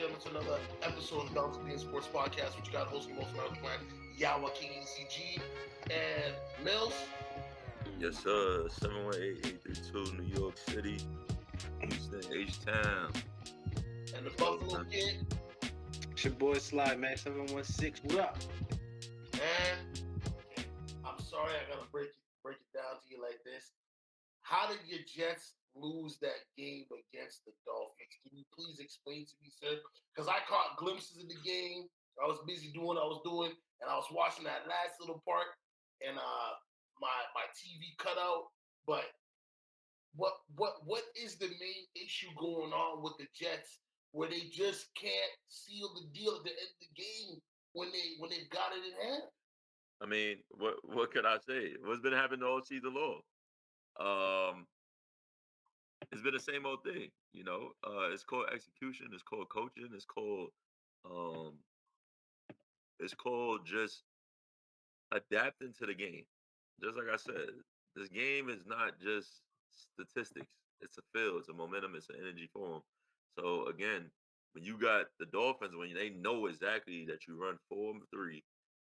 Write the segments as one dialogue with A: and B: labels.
A: gentlemen, to another episode of the Dogs Being Sports Podcast, which you got hosting most of our plan, Yawa King ECG and Mills.
B: Yes, sir. 718-832 New York City, Houston, H-Town.
A: And the Buffalo Kid.
C: It's your boy Sly, man. 716. What up?
A: And I'm sorry I gotta break it down to you like this. How did your Jets lose that game against the Dolphins? Can you please explain to me, sir? Because I caught glimpses of the game. I was busy doing what I was doing, and I was watching that last little part, and my TV cut out. But what is the main issue going on with the Jets where they just can't seal the deal at the end of the game when they've got it in hand?
B: I mean, what could I say? What's been happening all season long? Um, it's been the same old thing, you know. It's called execution. It's called coaching. Um, it's called just adapting to the game. Just like I said, this game is not just statistics. It's a feel. It's a momentum. It's an energy form. So again, when you got the Dolphins, when they know exactly that you run 4-3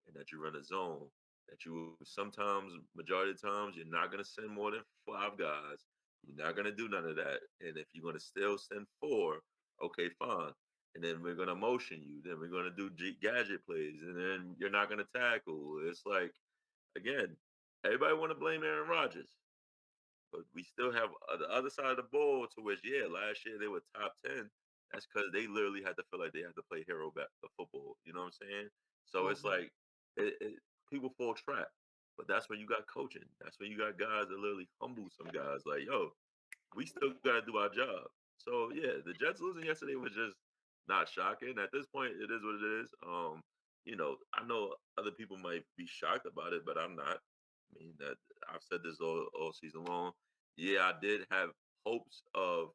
B: and that you run a zone, that you sometimes, majority of the times, you're not gonna send more than 5 guys. You're not gonna do none of that. And if you're gonna still send 4, okay, fine. And then we're gonna motion you. Then we're gonna do gadget plays, and then you're not gonna tackle. It's like again, everybody want to blame Aaron Rodgers, but we still have the other side of the ball to which, yeah, last year they were top 10. That's because they literally had to feel like they had to play hero back the football. You know what I'm saying? So it's like people fall trap, but that's when you got coaching. That's when you got guys that literally humble some guys. Like, yo, we still got to do our job. So yeah, the Jets losing yesterday was just not shocking. At this point, it is what it is. I know other people might be shocked about it, but I'm not. I mean, that I've said this all season long. Yeah, I did have hopes of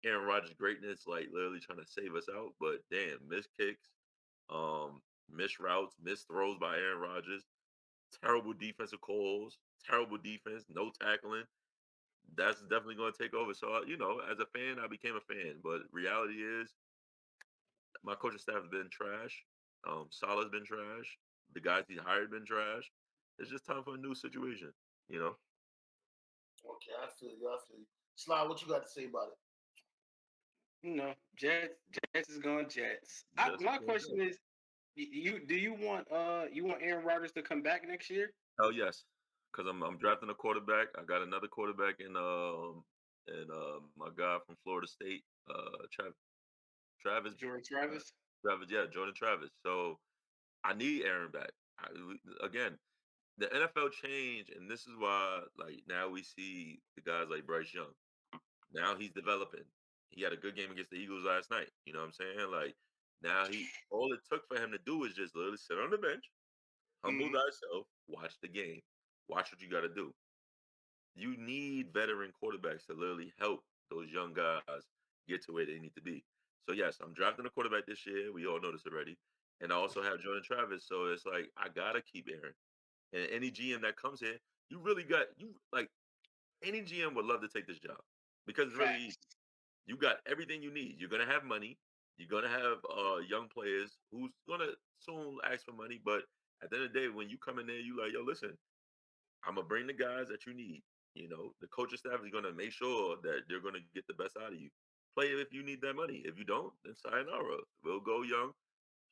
B: Aaron Rodgers' greatness, like literally trying to save us out. But damn, missed kicks, missed routes, missed throws by Aaron Rodgers, terrible defensive calls, terrible defense, no tackling. That's definitely going to take over. So, as a fan, I became a fan. But reality is, my coaching staff has been trash. Salah's been trash. The guys he hired been trash. It's just time for a new situation, you know?
A: Okay, I feel you. I feel you. Sly, what you got to say about it?
C: Jets is going Jets.
B: Just
C: My question is, you want Aaron Rodgers to come back next year?
B: oh yes, because I'm drafting a quarterback. I got another quarterback in my guy from Florida State, Travis,
C: Jordan
B: uh,
C: Travis?
B: Travis, yeah, Jordan Travis. So I need Aaron back. Again, the NFL changed, and this is why, like, now we see the guys like Bryce Young. Now he's developing. He had a good game against the Eagles last night. You know what I'm saying? Like, now all it took for him to do is just literally sit on the bench, humble
C: Mm-hmm.
B: thyself, watch the game, watch what you got to do. You need veteran quarterbacks to literally help those young guys get to where they need to be. So yes, I'm drafting a quarterback this year. We all know this already. And I also have Jordan Travis. So it's like I gotta keep Aaron. And any GM that comes here, you really got you like any GM would love to take this job because it's really easy.
C: Facts.
B: You got everything you need. You're gonna have money. You're gonna have young players who's gonna soon ask for money. But at the end of the day, when you come in there, you like, yo, listen, I'm gonna bring the guys that you need. The coaching staff is gonna make sure that they're gonna get the best out of you. Play it if you need that money. If you don't, then sayonara. We'll go young.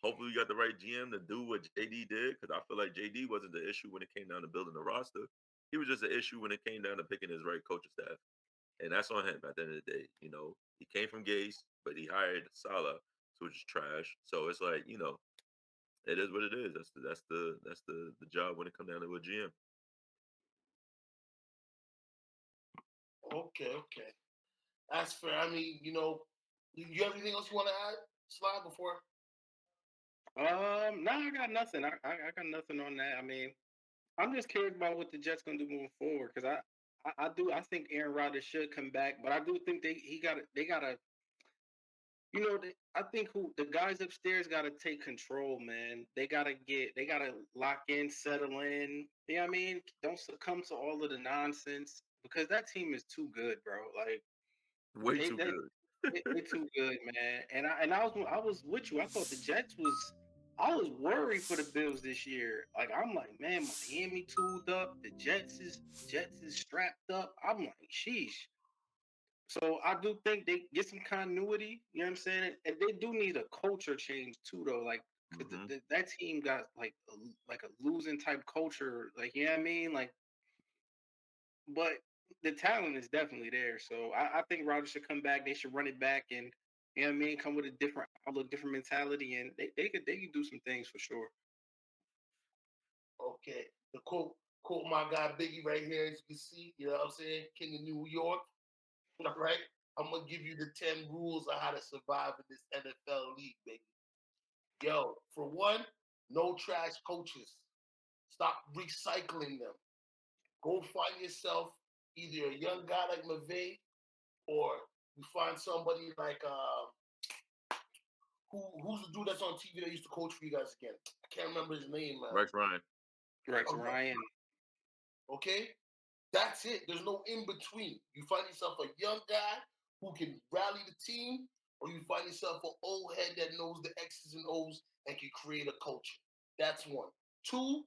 B: Hopefully, we got the right GM to do what JD did because I feel like JD wasn't the issue when it came down to building the roster. He was just an issue when it came down to picking his right coaching staff, and that's on him. At the end of the day, he came from Gase, but he hired Salah, which is trash. So it's like it is what it is. That's the job when it comes down to a GM.
A: Okay. That's fair. I mean, you have anything else you want to add, Sly, before?
C: No, I got nothing. I got nothing on that. I mean, I'm just curious about what the Jets gonna do moving forward because I think Aaron Rodgers should come back, but I do think they gotta I think who the guys upstairs gotta take control, man. They gotta lock in, settle in. You know what I mean? Don't succumb to all of the nonsense because that team is too good, bro. Like
B: Way
C: they
B: too
C: they
B: good.
C: They too good, man. And I was with you. I thought the Jets was. I was worried for the Bills this year. Like I'm like, man, Miami tooled up. The Jets is strapped up. I'm like, sheesh. So I do think they get some continuity. You know what I'm saying? And they do need a culture change too, though. Like, 'cause
B: Hmm.
C: that team got like a losing type culture. Like, you know what I mean? Like, but the talent is definitely there. So I think Rodgers should come back. They should run it back, and you know what I mean, come with a different outlook, different mentality, and they could do some things for sure.
A: Okay. The quote my guy Biggie right here, as you can see, you know what I'm saying? King of New York. All right. I'm gonna give you the 10 rules of how to survive in this NFL league, baby. Yo, for one, no trash coaches. Stop recycling them. Go find yourself either a young guy like McVay or you find somebody like who's the dude that's on TV that used to coach for you guys again? I can't remember his name, man.
B: Rex Ryan.
C: Rex Ryan,
A: Okay, that's it. There's no in between. You find yourself a young guy who can rally the team, or you find yourself an old head that knows the X's and O's and can create a culture. That's one. Two,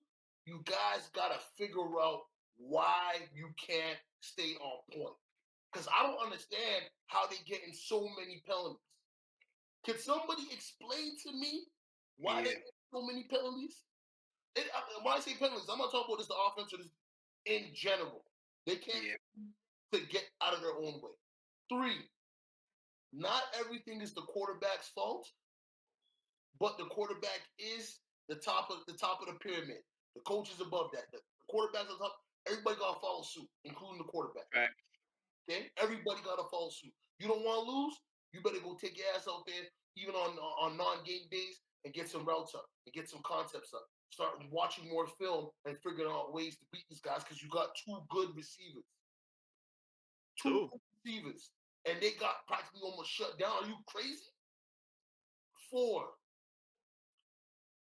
A: you guys gotta figure out why you can't stay on point. Because I don't understand how they get in so many penalties. Can somebody explain to me why they
C: yeah,
A: get so many penalties? When I say penalties, I'm not talking about just the offense or just in general. They can't
C: yeah,
A: to get out of their own way. Three, not everything is the quarterback's fault, but the quarterback is the top of the pyramid. The coach is above that. The quarterback's on top. Everybody gotta follow suit, including the quarterback.
C: right,
A: Okay, everybody gotta follow suit. You don't want to lose, you better go take your ass out there, even on non-game days, and get some routes up and get some concepts up. Start watching more film and figuring out ways to beat these guys because you got two good receivers. Two
B: Two.
A: good receivers. And they got practically almost shut down. Are you crazy? Four.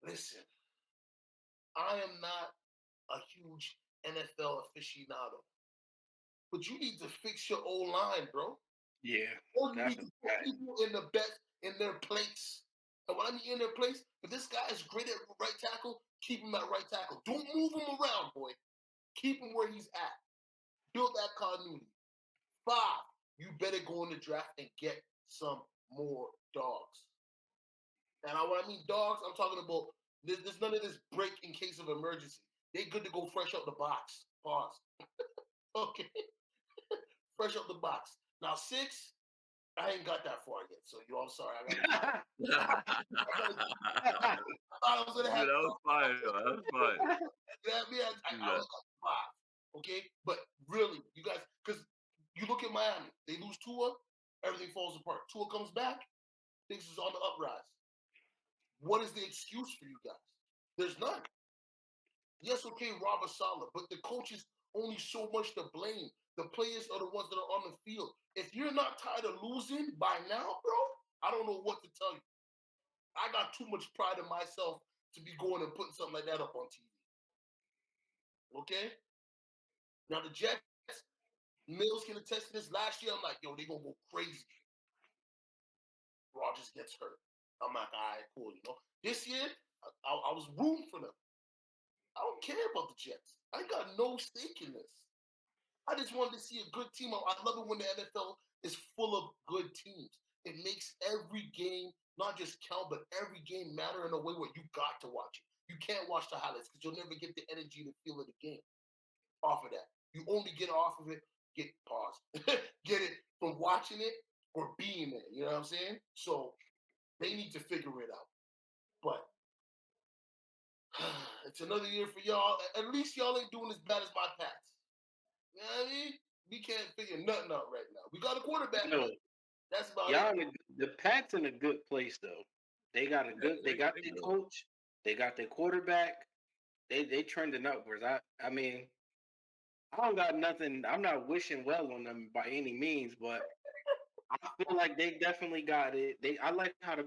A: Listen, I am not a huge NFL aficionado, but you need to fix your O line, bro.
C: yeah.
A: Or you
C: That's
A: need
C: a
A: to put
C: fact.
A: people in the best in their place. And when I mean in their place, if this guy is great at right tackle, keep him at right tackle. Don't move him around, boy. Keep him where he's at. Build that continuity. Five, you better go in the draft and get some more dogs. And when I mean dogs, I'm talking about there's none of this break in case of emergency. They good to go fresh out the box. Pause. Okay. Fresh out the box. Now six, I ain't got that far yet. So I'm sorry. I thought I was gonna
B: Dude,
A: have
B: that was fire. Yo. That was fire.
A: you know what I mean?
B: Do
A: I
B: that.
A: only got five. Okay? But really, you guys, because you look at Miami, they lose Tua, everything falls apart. Tua comes back, things is on the uprise. What is the excuse for you guys? There's none. Yes, okay, Robert Sala, but the coach is only so much to blame. The players are the ones that are on the field. If you're not tired of losing by now, bro, I don't know what to tell you. I got too much pride in myself to be going and putting something like that up on TV. Okay? Now the Jets, Mills can attest to this. Last year, I'm like, yo, they gonna go crazy. Rogers gets hurt. I'm like, all right, cool. This year, I was rooting for them. I don't care about the Jets. I ain't got no stake in this. I just wanted to see a good team. I love it when the NFL is full of good teams. It makes every game not just count, but every game matter in a way where you got to watch it. You can't watch the highlights because you'll never get the energy and the feel of the game off of that. You only get off of it, get pause, get it from watching it or being there. You know what I'm saying? So they need to figure it out. But it's another year for y'all. At least y'all ain't doing as bad as my Pats. You know what I mean? We can't figure nothing out right now. We got a quarterback,
C: No,
A: but that's about it.
C: y'all, the Pats in a good place though. They got a
B: Yeah,
C: good. They got
B: they
C: their
B: good.
C: coach. They got their quarterback. They trending upwards. I mean, I don't got nothing. I'm not wishing well on them by any means, but I feel like they definitely got it. I like how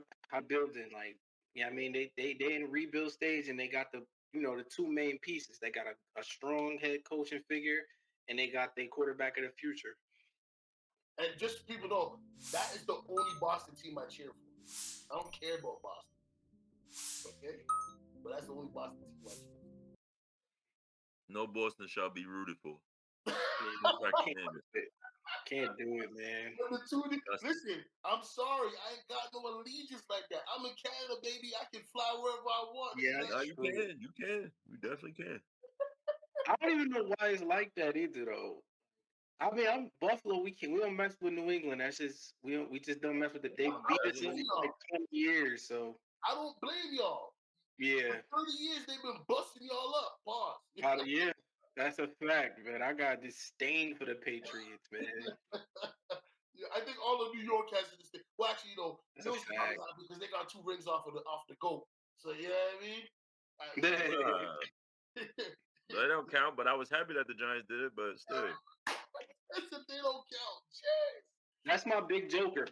C: building like yeah. I mean they in rebuild stage and they got the two main pieces. They got a strong head coaching figure and they got their quarterback of the future.
A: And just so people know, that is the only Boston team I cheer for. I don't care about Boston. Okay? But that's the only Boston team I cheer for.
B: No Boston shall be rooted for.
C: Can't do it, man.
A: Listen, I'm sorry. I ain't got no allegiance like that. I'm in Canada, baby. I can fly wherever I want.
C: Yeah,
B: no, you can. You can. We definitely can.
C: I don't even know why it's like that either, though. I mean, I'm Buffalo. We don't mess with New England. That's just we just don't mess with it. They beat us in like 20 years, so
A: I don't blame y'all.
C: Yeah.
A: For 30 years they've been busting y'all up. Pause.
C: Yeah, that's a fact, man. I got disdain for the Patriots, man.
A: Yeah, I think all of New York has this thing. Well, actually, Millz is probably happy because they got 2 rings off the GOAT. So you know what I mean?
B: They don't count, but I was happy that the Giants did it, but still.
A: That's if they don't count. Jeez.
C: That's my big joker.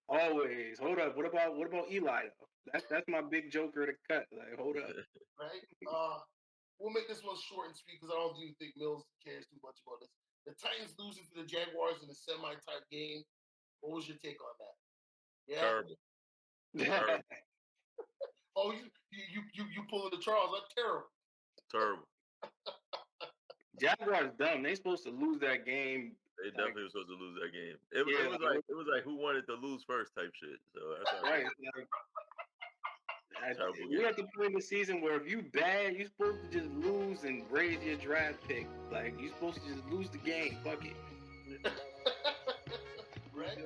C: Always. Hold up. What about Eli? That's my big joker to cut. Like, hold up.
A: Right? We'll make this one short and sweet because I don't even think Millz cares too much about this. The Titans losing to the Jaguars in a semi-type game. What was your take on that? Yeah.
B: Terrible. Terrible.
A: Oh, you pulling the Charles? That's terrible.
B: Terrible.
C: Jaguars dumb. They supposed to lose that game.
B: They definitely were supposed to lose that game. It was like who wanted to lose first type shit. So that's
C: right. We at the point in the season where if you bad, you supposed to just lose and raise your draft pick. Like you supposed to just lose the game. Fuck it.
A: Right?